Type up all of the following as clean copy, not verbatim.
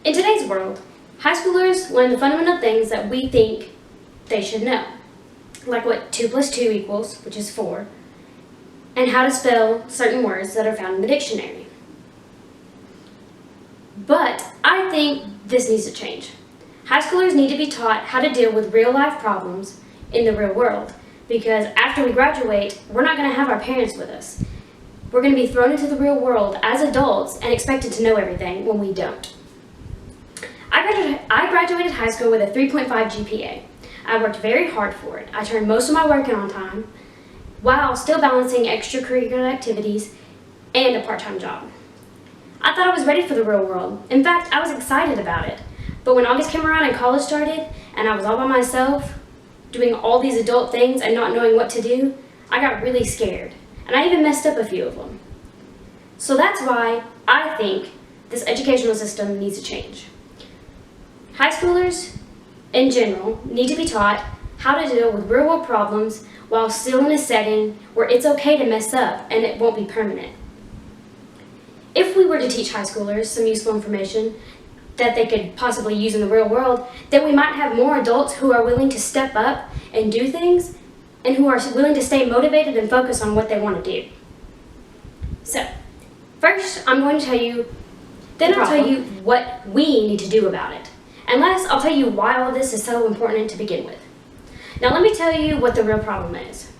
In today's world, high schoolers learn the fundamental things that we think they should know, like what 2 plus 2 equals, which is 4, and how to spell certain words that are found in the dictionary. But I think this needs to change. High schoolers need to be taught how to deal with real-life problems in the real world, because after we graduate, we're not going to have our parents with us. We're going to be thrown into the real world as adults and expected to know everything when we don't. I graduated high school with a 3.5 GPA. I worked very hard for it. I turned most of my work in on time while still balancing extracurricular activities and a part-time job. I thought I was ready for the real world. In fact, I was excited about it. But when August came around and college started, and I was all by myself, doing all these adult things and not knowing what to do, I got really scared. And I even messed up a few of them. So that's why I think this educational system needs to change. High schoolers, in general, need to be taught how to deal with real-world problems while still in a setting where it's okay to mess up and it won't be permanent. If we were to teach high schoolers some useful information that they could possibly use in the real world, then we might have more adults who are willing to step up and do things and who are willing to stay motivated and focus on what they want to do. So, first I'm going to tell you, then I'll tell you what we need to do about it. And last, I'll tell you why all this is so important to begin with. Now let me tell you what the real problem is.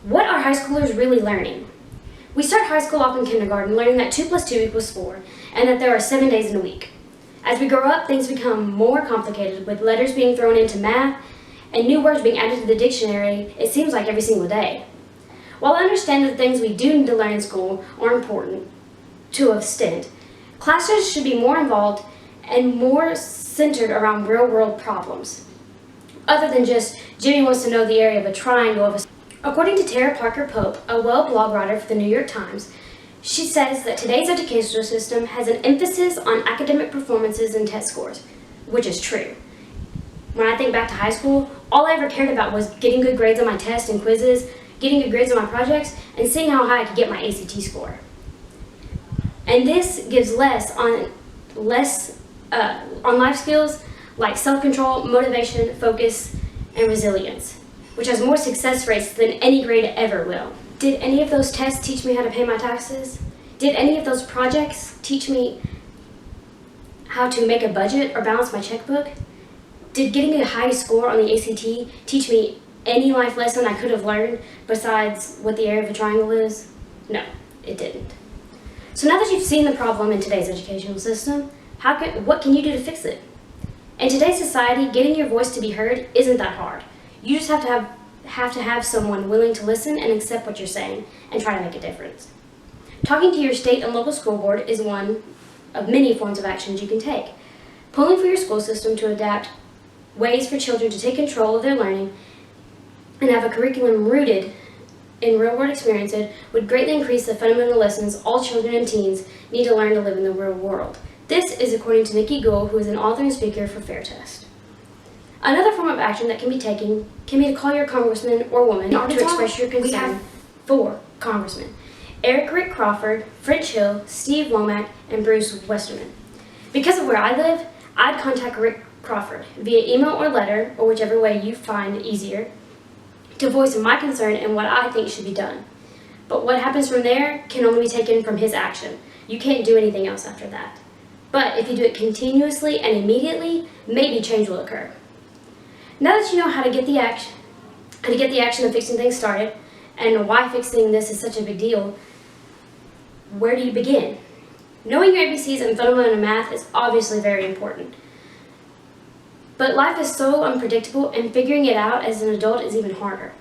What are high schoolers really learning? We start high school off in kindergarten learning that 2 plus 2 equals 4 and that there are 7 days in a week. As we grow up, things become more complicated with letters being thrown into math and new words being added to the dictionary, it seems like every single day. While I understand that the things we do need to learn in school are important to an extent, classes should be more involved and more centered around real-world problems, other than just Jimmy wants to know the area of a triangle of a... According to Tara Parker Pope, a blog writer for the New York Times, she says that today's educational system has an emphasis on academic performances and test scores, which is true. When I think back to high school, all I ever cared about was getting good grades on my tests and quizzes, getting good grades on my projects, and seeing how high I could get my ACT score. And this gives less on life skills like self-control, motivation, focus, and resilience, which has more success rates than any grade ever will. Did any of those tests teach me how to pay my taxes? Did any of those projects teach me how to make a budget or balance my checkbook? Did getting a high score on the ACT teach me any life lesson I could have learned besides what the area of a triangle is? No, it didn't. So now that you've seen the problem in today's educational system, what can you do to fix it? In today's society, getting your voice to be heard isn't that hard. You just have to have someone willing to listen and accept what you're saying and try to make a difference. Talking to your state and local school board is one of many forms of actions you can take. Pulling for your school system to adapt ways for children to take control of their learning and have a curriculum rooted in real-world experiences would greatly increase the fundamental lessons all children and teens need to learn to live in the real world. This is according to Nikki Gould, who is an author and speaker for Fair Test. Another form of action that can be taken can be to call your congressman or woman to express your concern. We have 4 congressmen: Eric Rick Crawford, French Hill, Steve Womack, and Bruce Westerman. Because of where I live, I'd contact Rick Crawford via email or letter, or whichever way you find easier, to voice my concern and what I think should be done. But what happens from there can only be taken from his action. You can't do anything else after that. But if you do it continuously and immediately, maybe change will occur. Now that you know how to get the action of fixing things started, and why fixing this is such a big deal, where do you begin? Knowing your ABCs and fundamental math is obviously very important. But life is so unpredictable, and figuring it out as an adult is even harder.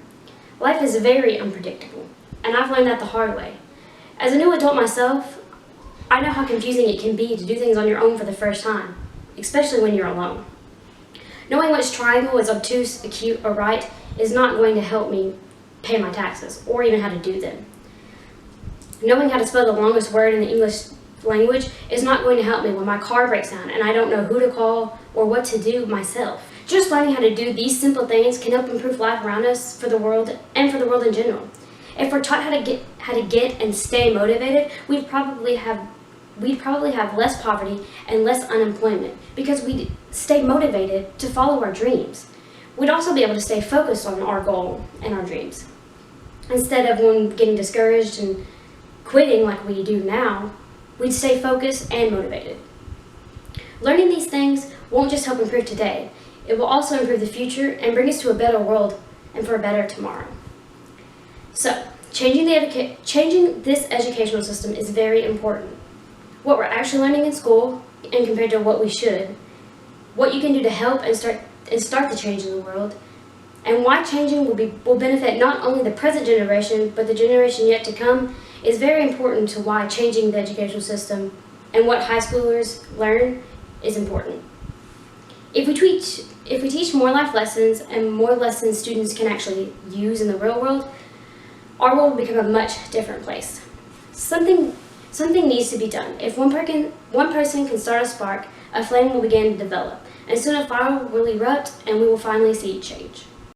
Life is very unpredictable, and I've learned that the hard way. As a new adult myself, I know how confusing it can be to do things on your own for the first time, especially when you're alone. Knowing which triangle is obtuse, acute, or right is not going to help me pay my taxes, or even how to do them. Knowing how to spell the longest word in the English language is not going to help me when my car breaks down and I don't know who to call or what to do myself. Just learning how to do these simple things can help improve life around us, for the world, and for the world in general. If we're taught how to get and stay motivated, we'd probably have we'd probably have less poverty and less unemployment because we'd stay motivated to follow our dreams. We'd also be able to stay focused on our goal and our dreams. Instead of when getting discouraged and quitting like we do now, we'd stay focused and motivated. Learning these things won't just help improve today, it will also improve the future and bring us to a better world and for a better tomorrow. So, changing this educational system is very important. What we're actually learning in school and compared to what we should, what you can do to help and start the change in the world, and why changing will benefit not only the present generation, but the generation yet to come, is very important to why changing the educational system and what high schoolers learn is important. If we teach more life lessons and more lessons students can actually use in the real world, our world will become a much different place. Something needs to be done. If one person can start a spark, a flame will begin to develop, and soon a fire will erupt and we will finally see change.